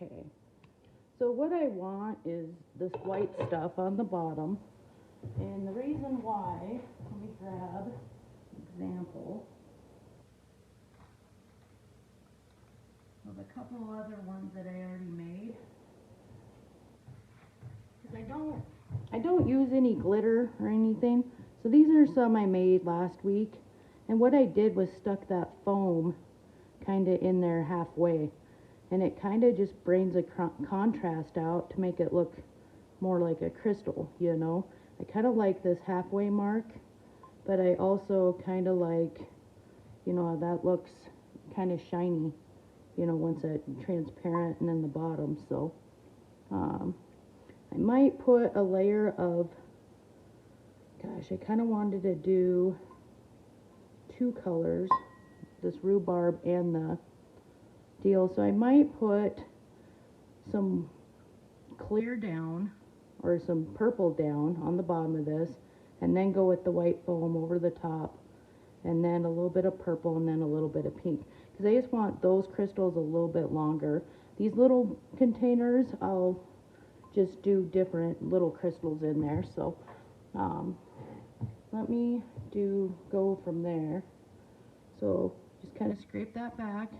Okay, so what I want is this white stuff on the bottom, and the reason why, let me grab an example of a couple other ones that I already made, because I don't use any glitter or anything. So these are some I made last week, and what I did was stuck that foam kind of in there halfway, and it kind of just brings a contrast out to make it look more like a crystal, you know. I kind of like this halfway mark, but I also kind of like, you know, that looks kind of shiny, you know, once it's transparent and then the bottom. So I might put a layer of, gosh, I kind of wanted to do two colors, this rhubarb and the deal. So I might put some clear down or some purple down on the bottom of this, and then go with the white foam over the top, and then a little bit of purple, and then a little bit of pink, because I just want those crystals a little bit longer. These little containers, I'll just do different little crystals in there. So let me go from there. So just kind of scrape that back.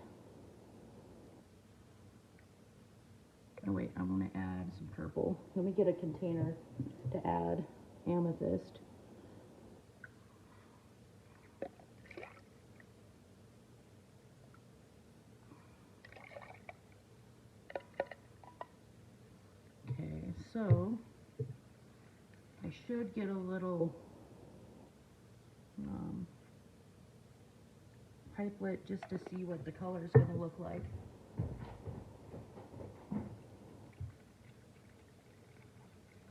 Oh wait, I want to add some purple. Let me get a container to add amethyst. Okay, so I should get a little pipelet just to see what the color is going to look like.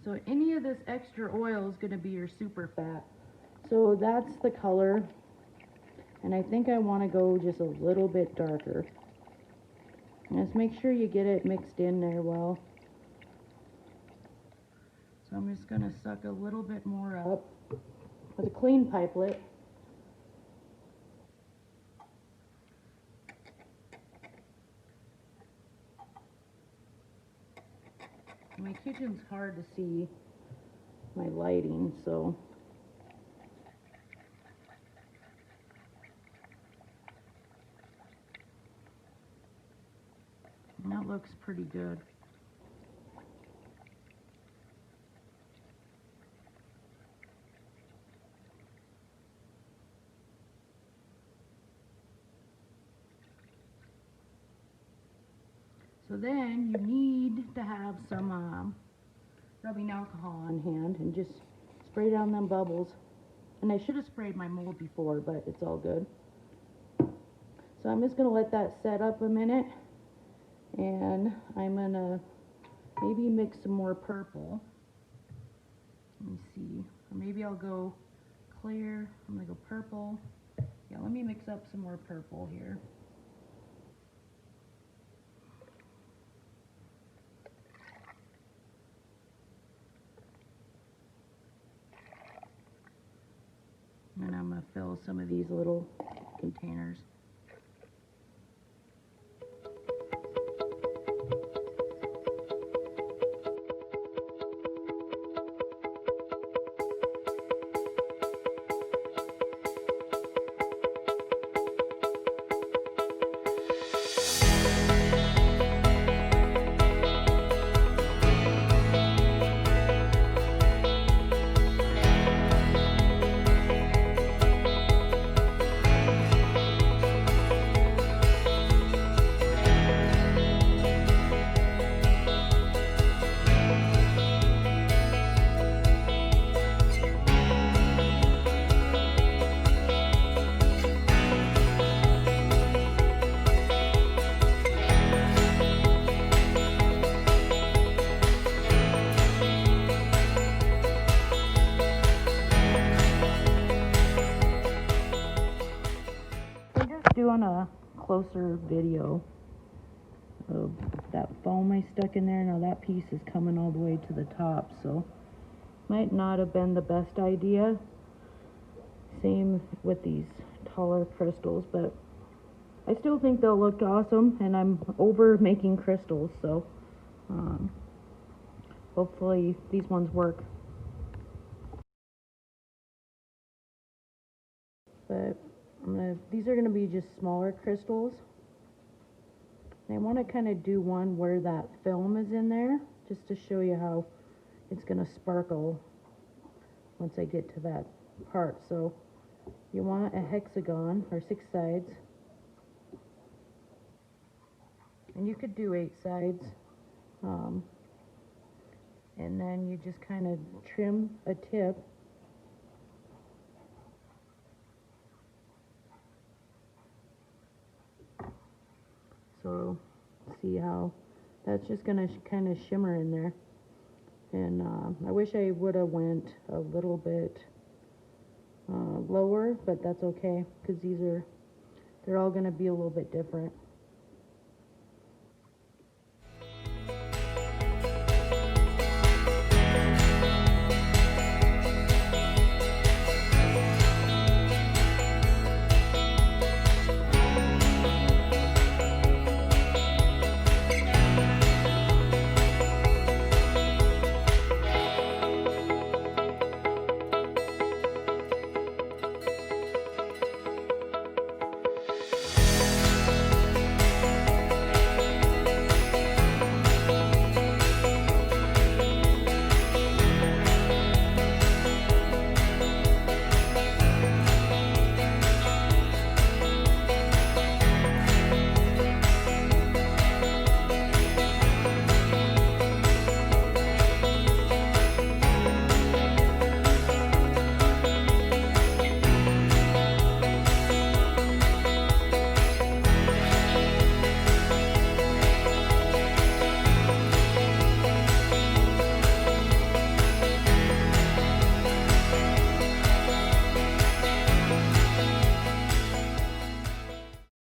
So any of this extra oil is going to be your super fat. So that's the color, and I think I want to go just a little bit darker. And just make sure you get it mixed in there well. So I'm just going to suck a little bit more up with a clean pipelet. My kitchen's hard to see my lighting, so and that looks pretty good. So then you need to have some rubbing alcohol on hand and just spray down them bubbles. And I should have sprayed my mold before, but it's all good. So I'm just going to let that set up a minute, and I'm going to maybe mix some more purple. Let me see. Or maybe I'll go clear. I'm going to go purple. Yeah, let me mix up some more purple here. And I'm going to fill some of these little containers. Doing a closer video of that foam I stuck in there. Now that piece is coming all the way to the top, so might not have been the best idea. Same with these taller crystals, but I still think they'll look awesome, and I'm over making crystals, so hopefully these ones work. But these are gonna be just smaller crystals. And I want to kind of do one where that film is in there, just to show you how it's gonna sparkle once I get to that part. So you want a hexagon, or 6 sides, and you could do 8 sides, and then you just kind of trim a tip. So see how that's just gonna kind of shimmer in there. And I wish I would have went a little bit lower, but that's okay, because they're all gonna be a little bit different.